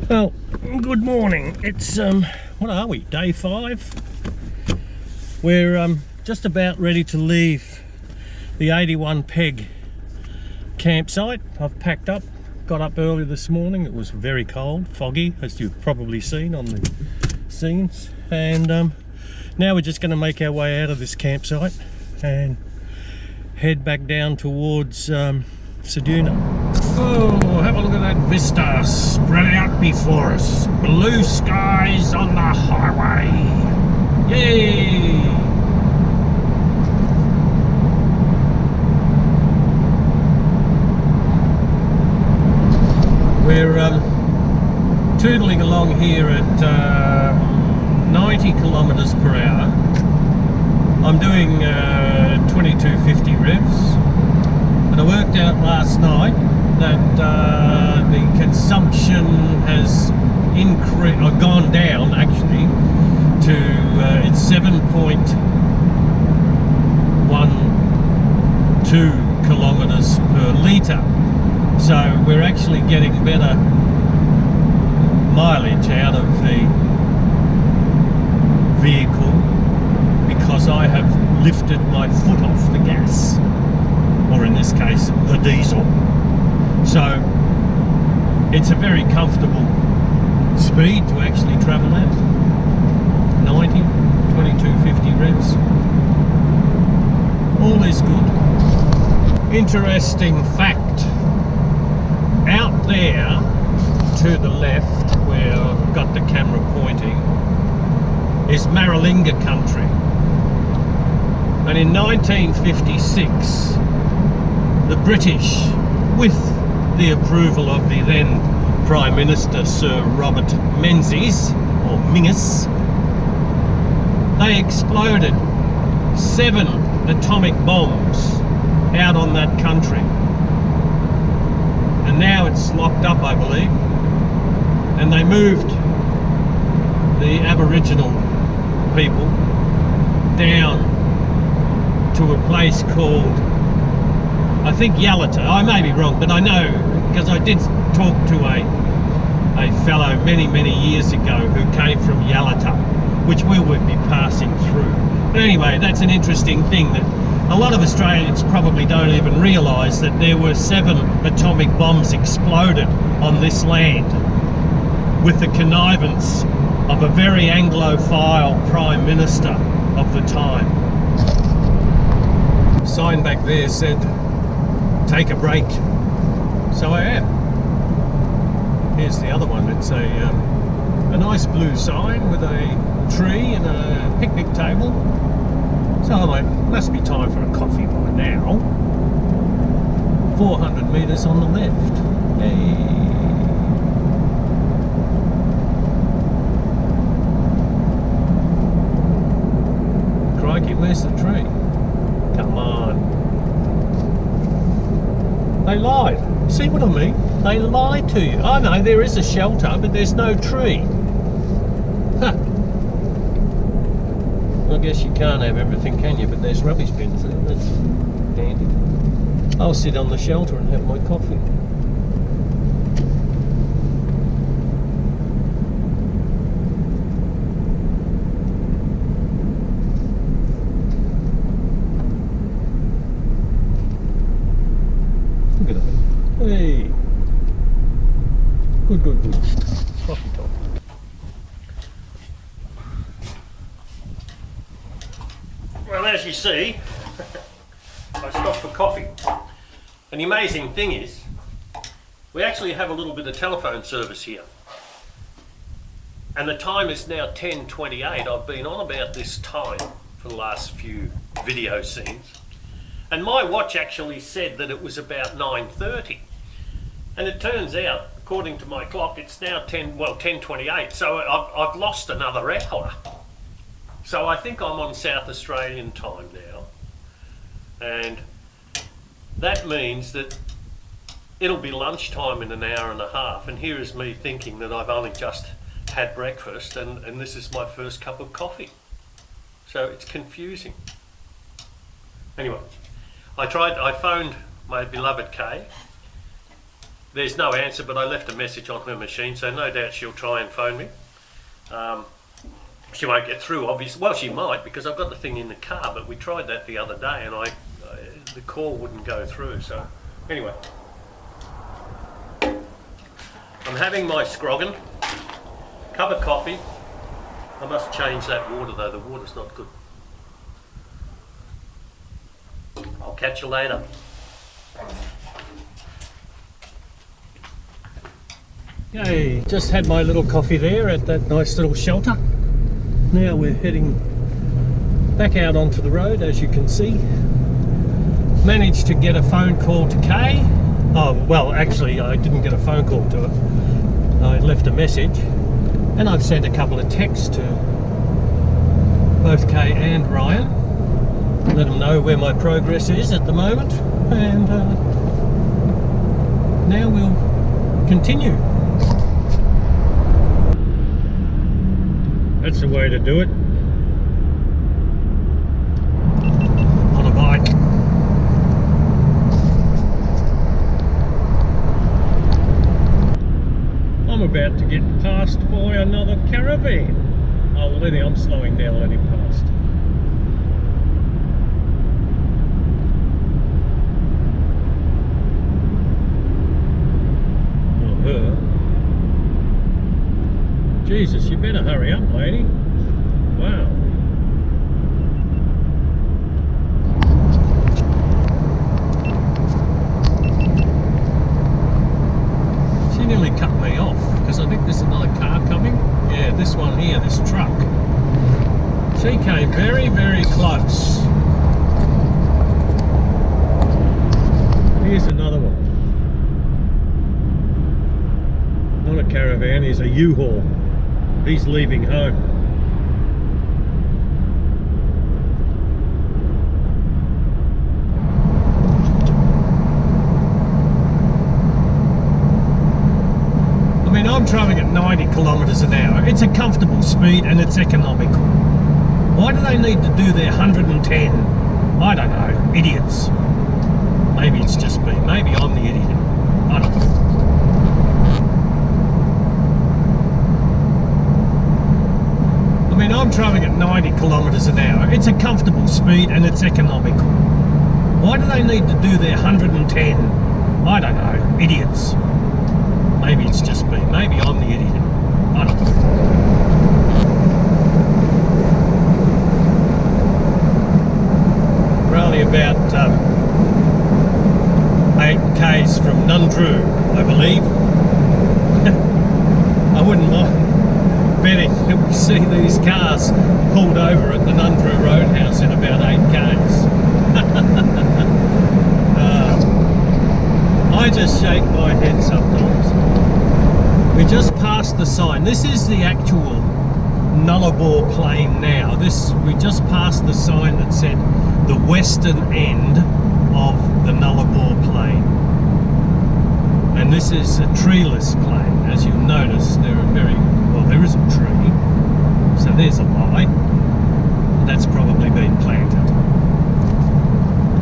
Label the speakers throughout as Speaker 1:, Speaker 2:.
Speaker 1: Well, good morning. It's what are we? Day 5. We're just about ready to leave the 81 peg campsite. I've packed up, got up early this morning. It was very cold, foggy, as you've probably seen on the scenes. And now we're just going to make our way out of this campsite and head back down towards Seduna.
Speaker 2: Oh, have a look at that vista spread out before us. Blue skies on the highway. Yay!
Speaker 1: We're tootling along here at 90 kilometers per hour. I'm doing 2250 revs, and I worked out last night that the consumption has increased, or gone down actually, to it's 7.12 kilometers per litre. So we're actually getting better mileage out of the vehicle because I have lifted my foot off the gas, or in this case the diesel. So it's a very comfortable speed to actually travel at. 90, 2250 revs. All is good. Interesting fact, out there to the left where I've got the camera pointing is Maralinga country, and in 1956 the British, with the approval of the then Prime Minister Sir Robert Menzies, or Mingus, they exploded 7 atomic bombs out on that country. And now it's locked up, I believe. And they moved the Aboriginal people down to a place called, I think, Yalata. I may be wrong, but I know because I did talk to a fellow many years ago who came from Yalata, which we would be passing through. But anyway, that's an interesting thing that a lot of Australians probably don't even realise, that there were 7 atomic bombs exploded on this land with the connivance of a very Anglophile Prime Minister of the time. The sign back there said, "Take a break." So I am. Here's the other one. It's a nice blue sign with a tree and a picnic table. So it must be time for a coffee by now. 400 metres on the left. Hey. Crikey, where's the tree? Come on. They lied. See what I mean? They lie to you. I know there is a shelter, but there's no tree. Huh. I guess you can't have everything, can you? But there's rubbish bins there. That's handy. I'll sit on the shelter and have my coffee. Look at that. Hey. Good. Coffee time. Well, as you see, I stopped for coffee. And the amazing thing is, we actually have a little bit of telephone service here. And the time is now 10:28. I've been on about this time for the last few video scenes. And my watch actually said that it was about 9:30. And it turns out, according to my clock, it's now 10:28. So I've lost another hour. So I think I'm on South Australian time now, and that means that it'll be lunchtime in an hour and a half, and here is me thinking that I've only just had breakfast and this is my first cup of coffee. So it's confusing. Anyway, I phoned my beloved Kay, there's no answer, but I left a message on her machine, so no doubt she'll try and phone me. She won't get through, obviously. Well, she might, because I've got the thing in the car, but we tried that the other day and the call wouldn't go through. So anyway, I'm having my scroggin, cup of coffee. I must change that water though, the water's not good. I'll catch you later. Yay, just had my little coffee there at that nice little shelter. Now we're heading back out onto the road, as you can see. Managed to get a phone call to Kay. Oh, well, actually I didn't get a phone call to her. I left a message and I've sent a couple of texts to both Kay and Ryan. Let them know where my progress is at the moment, and now we'll continue. That's the way to do it. On a bike. I'm about to get passed by another caravan. I'm slowing down, let him past. Jesus, you better hurry up, lady. Wow. She nearly cut me off, because I think there's another car coming. Yeah, this one here, this truck. She came very, very close. Here's another one. Not a caravan, he's a U-Haul. He's leaving home. I mean, I'm travelling at 90 kilometres an hour. It's a comfortable speed and it's economical. Why do they need to do their 110? I don't know. Idiots. Maybe it's just me. Maybe I'm the idiot. I don't know. I mean, I'm travelling at 90 kilometres an hour. It's a comfortable speed and it's economical. Why do they need to do their 110? I don't know. Idiots. Maybe it's just me. Maybe I'm the idiot. I don't know. We're only about 8 k's from Nundroo, I believe. I wouldn't mind betting that we see these cars pulled over at the Nundroo Roadhouse in about 8 k's. I just shake my head sometimes. We just passed the sign. This is the actual Nullarbor plain now. We just passed the sign that said the western end of the Nullarbor plain. And this is a treeless plain. As you'll notice, there is a tree. So there's a lie. That's probably been planted.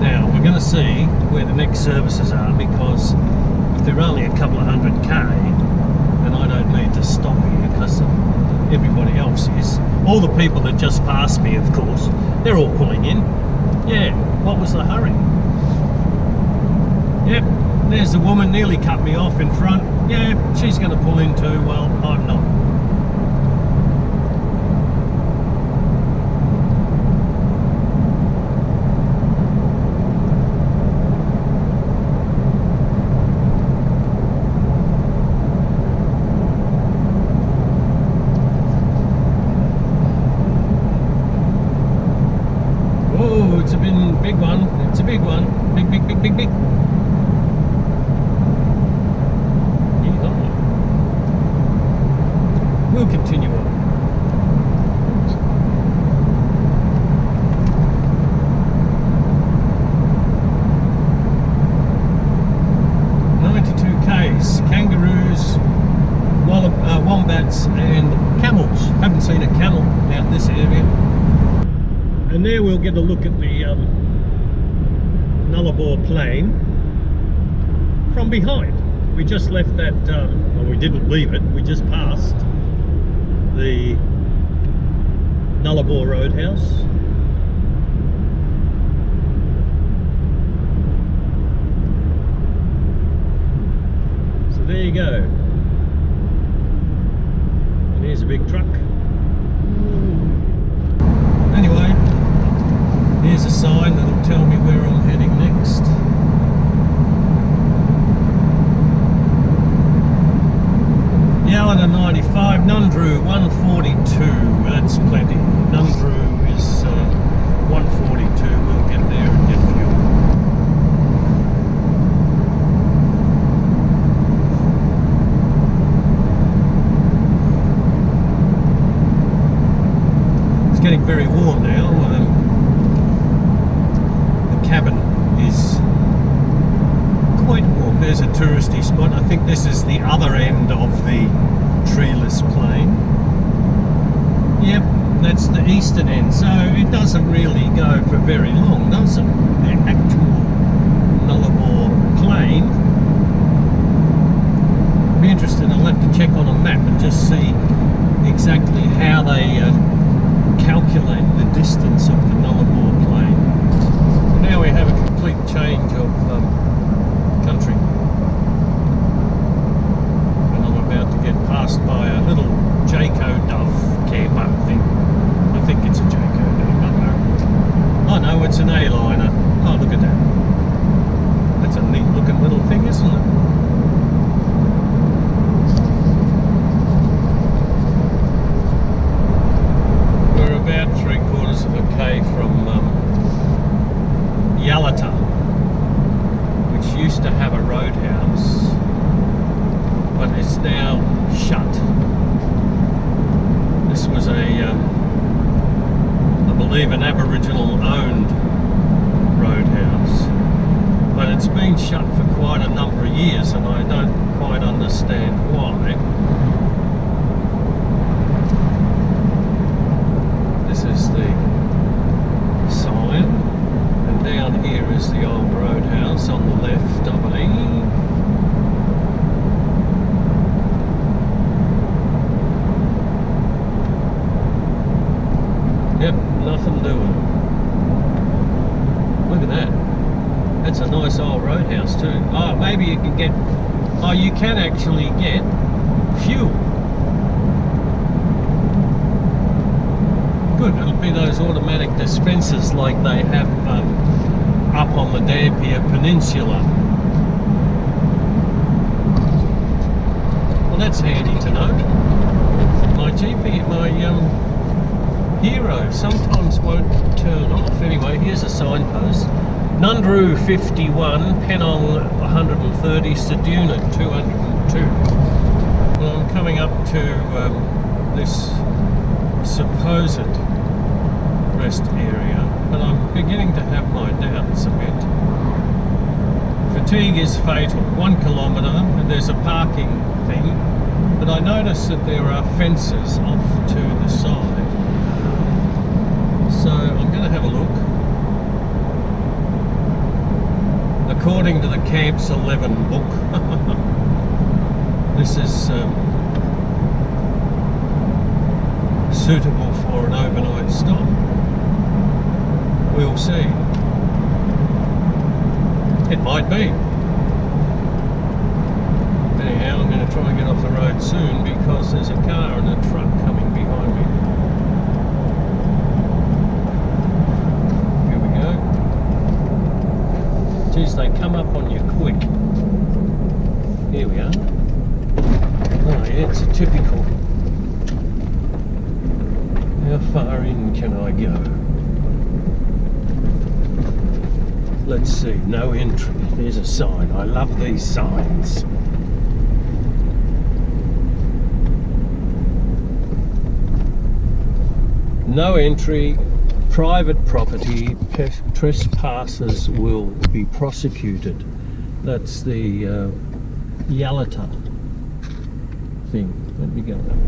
Speaker 1: Now we're going to see where the next services are, because if they're only a couple of 100k, then I don't need to stop here, because everybody else is. All the people that just passed me, of course, they're all pulling in. Yeah, what was the hurry? Yep, there's the woman nearly cut me off in front. Yeah, she's going to pull in too. Well, I'm not. It's a big one. It's a big one. Big, big, big, big, big. Yeehaw. We'll continue on. Kangaroos, wombats and camels. Haven't seen a camel out this area. And there we'll get a look at the Nullarbor plain from behind. we just left that, well, we didn't leave it, we just passed the Nullarbor Roadhouse. So there you go. And here's a big truck. Anyway, here's a sign that'll tell me where I'm heading next. Yalata 95, Nundroo 142, that's plenty. Nundroo is 142, we'll get there and get fuel. It's getting very warm now. The cabin is quite warm. There's a touristy spot. I think this is the other end of the treeless plain. Yep, that's the eastern end. So it doesn't really go for very long, does it? The actual Nullarbor plain. Be interesting. I'll have to check on a map and just see exactly how they calculate the distance of the Nullarbor plain. Now we have a complete change of country, and I'm about to get passed by a little Jayco Dove camper thing. I think it's a Jayco Dove. Oh no, it's an A-liner. Oh, look at that. That's a neat looking little thing, isn't it? We're about 3/4 of a K from Yalata, which used to have a roadhouse, but it's now shut. This was I believe, an Aboriginal-owned roadhouse, but it's been shut for quite a number of years, and I don't quite understand why. This is the sign, and down here is the old roadhouse on the left, I believe. Yep, nothing doing. Look at that. That's a nice old roadhouse too. Oh, maybe you can get... Oh, you can actually get fuel. Good, it'll be those automatic dispensers like they have up on the Dampier Peninsula. Well, that's handy to know. My GP, my Hero sometimes won't turn off. Anyway, here's a signpost. Nundroo 51, Penong 130, Seduna 202. Well, I'm coming up to this supposed rest area, but I'm beginning to have my doubts a bit. Fatigue is fatal. 1 kilometre, and there's a parking thing, but I noticed that there are fences off to the side. So I'm going to have a look. According to the Camps 11 book, this is suitable for an overnight stop. We'll see. It might be. Anyhow, I'm going to try and get off the road soon because there's a car and a truck coming behind me. Geez, they come up on you quick. Here we are. Oh yeah, it's a typical. How far in can I go? Let's see, no entry. There's a sign. I love these signs. No entry. Private property, trespassers will be prosecuted. That's the Yalata thing. Let me go that way.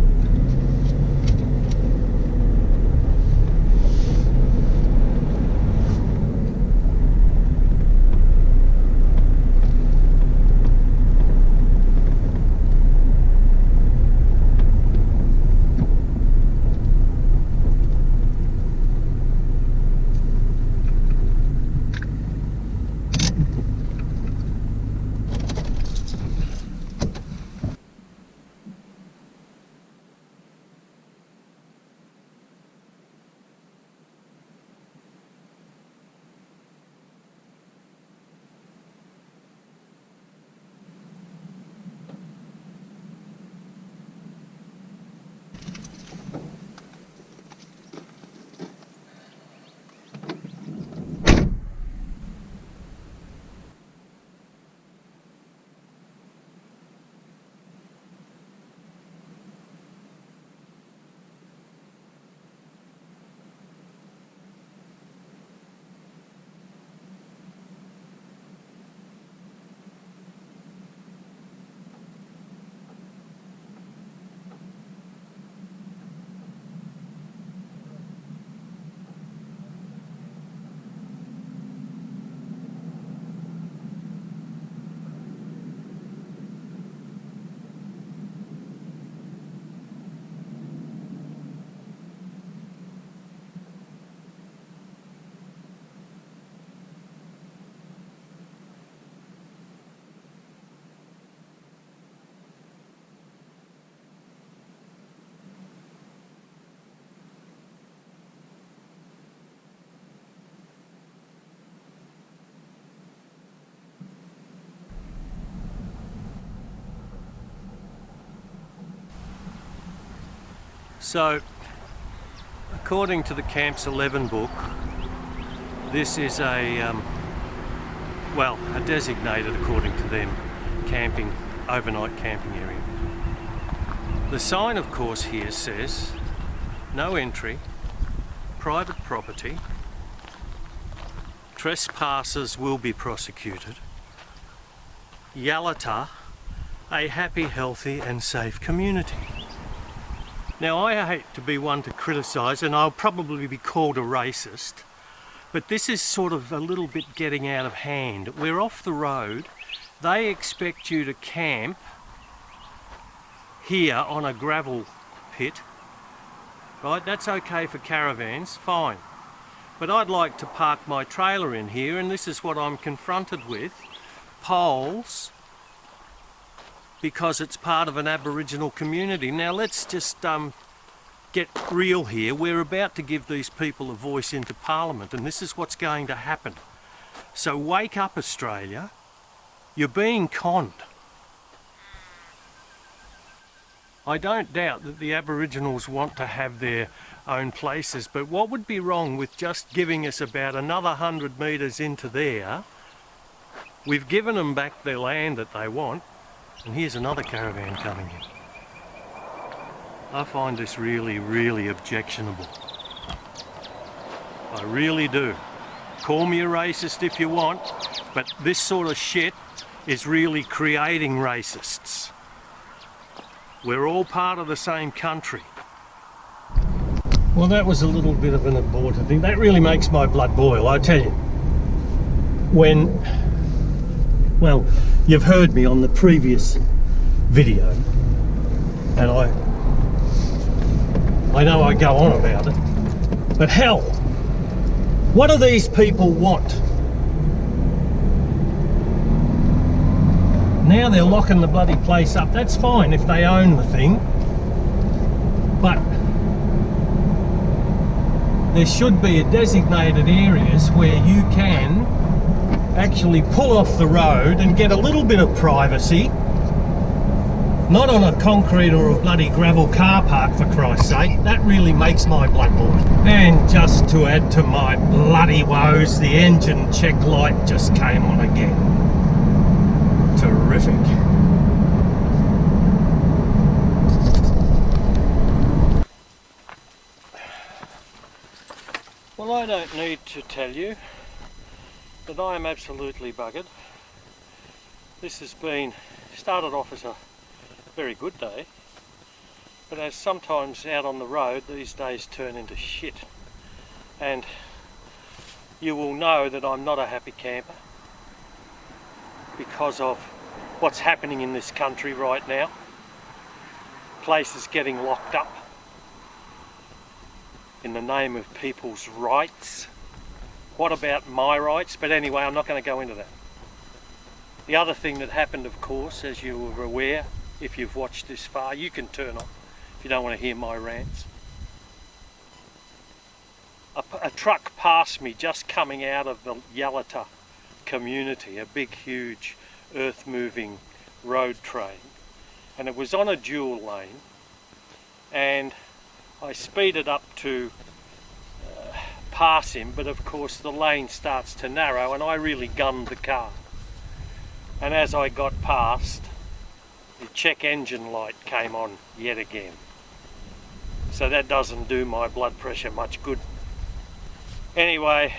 Speaker 1: So, according to the Camps 11 book, this is a designated, according to them, overnight camping area. The sign, of course, here says no entry, private property, trespassers will be prosecuted, Yalata, a happy, healthy and safe community. Now, I hate to be one to criticise, and I'll probably be called a racist, but this is sort of a little bit getting out of hand. We're off the road. They expect you to camp here on a gravel pit, right? That's okay for caravans, fine. But I'd like to park my trailer in here, and this is what I'm confronted with. Poles, because it's part of an Aboriginal community. Now let's just get real here. We're about to give these people a voice into Parliament, and this is what's going to happen. So wake up, Australia. You're being conned. I don't doubt that the Aboriginals want to have their own places, but what would be wrong with just giving us about another 100 metres into there? We've given them back their land that they want. And here's another caravan coming in. I find this really, really objectionable. I really do. Call me a racist if you want, but this sort of shit is really creating racists. We're all part of the same country. Well, that was a little bit of an aborted thing. That really makes my blood boil, I tell you. Well, you've heard me on the previous video, and I know I go on about it, but hell, what do these people want? Now they're locking the bloody place up. That's fine if they own the thing, but there should be designated areas where you can actually pull off the road and get a little bit of privacy, not on a concrete or a bloody gravel car park, for Christ's sake. That really makes my blood boil. And just to add to my bloody woes, the engine check light just came on again. Terrific. Well, I don't need to tell you that I am absolutely buggered. This has started off as a very good day, but as sometimes out on the road these days turn into shit. And you will know that I'm not a happy camper because of what's happening in this country right now. Places getting locked up in the name of people's rights. What about my rights? But anyway, I'm not going to go into that. The other thing that happened, of course, as you were aware, if you've watched this far, you can turn off if you don't want to hear my rants. A truck passed me just coming out of the Yalata community, a big, huge, earth-moving road train, and it was on a dual lane, and I speeded up to pass him, but of course the lane starts to narrow and I really gunned the car, and as I got past, the check engine light came on yet again. So that doesn't do my blood pressure much good. Anyway,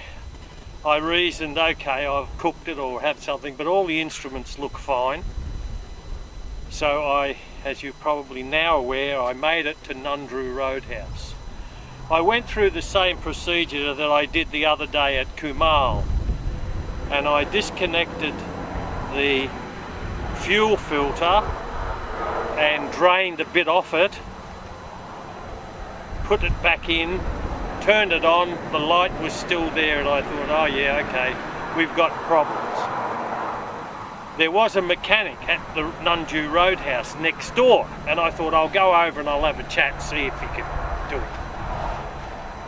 Speaker 1: I reasoned, okay, I've cooked it or had something, but all the instruments look fine. So I, as you're probably now aware, I made it to Nundroo Roadhouse. I went through the same procedure that I did the other day at Kumal, and I disconnected the fuel filter and drained a bit off it, put it back in, turned it on, the light was still there, and I thought, oh yeah, okay, we've got problems. There was a mechanic at the Nundroo Roadhouse next door, and I thought I'll go over and I'll have a chat, see if he can do it.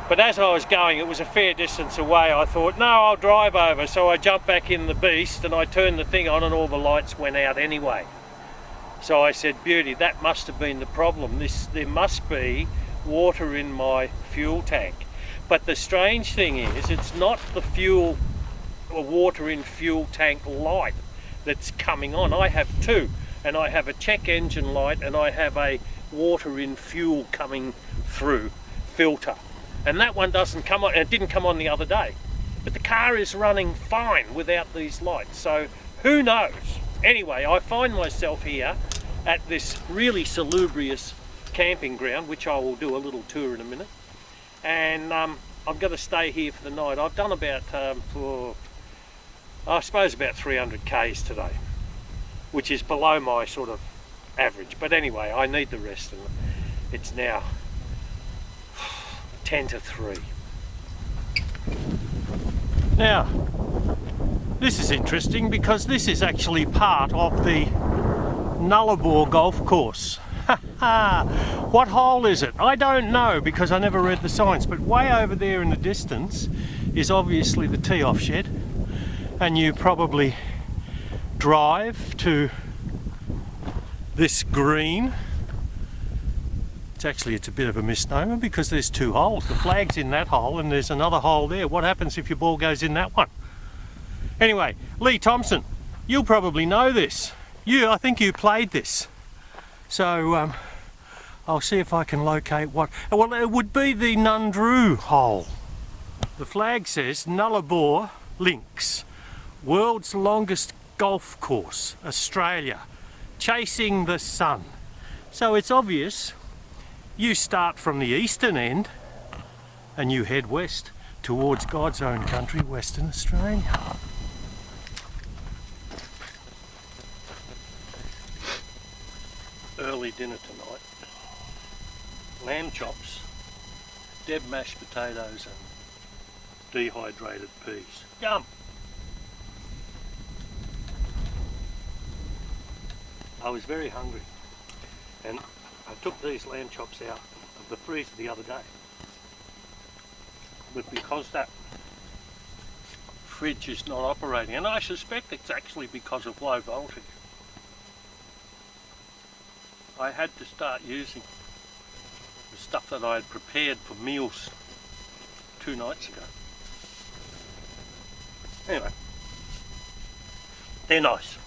Speaker 1: But as I was going, it was a fair distance away, I thought, no, I'll drive over. So I jumped back in the beast and I turned the thing on and all the lights went out anyway. So I said, beauty, that must have been the problem. There must be water in my fuel tank. But the strange thing is, it's not the fuel or water in fuel tank light that's coming on. I have two, and I have a check engine light and I have a water in fuel coming through filter. And that one doesn't come on, and it didn't come on the other day. But the car is running fine without these lights, so who knows? Anyway, I find myself here at this really salubrious camping ground, which I will do a little tour in a minute. And I'm going to stay here for the night. I've done about, I suppose about 300 k's today, which is below my sort of average. But anyway, I need the rest, and it's now 10 to 3. Now, this is interesting because this is actually part of the Nullarbor golf course. What hole is it? I don't know because I never read the signs, but way over there in the distance is obviously the tee-off shed, and you probably drive to this green. It's a bit of a misnomer because there's two holes. The flag's in that hole and there's another hole there. What happens if your ball goes in that one? Anyway, Lee Thompson, you'll probably know this. I think you played this. So I'll see if I can locate what. Well, it would be the Nundroo hole. The flag says Nullarbor Links, world's longest golf course, Australia, chasing the sun. So it's obvious. You start from the eastern end and you head west towards God's own country, Western Australia. Early dinner tonight. Lamb chops, Deb mashed potatoes and dehydrated peas. Yum! I was very hungry and I took these lamb chops out of the freezer the other day, but because that fridge is not operating, and I suspect it's actually because of low voltage, I had to start using the stuff that I had prepared for meals 2 nights ago. Anyway, they're nice.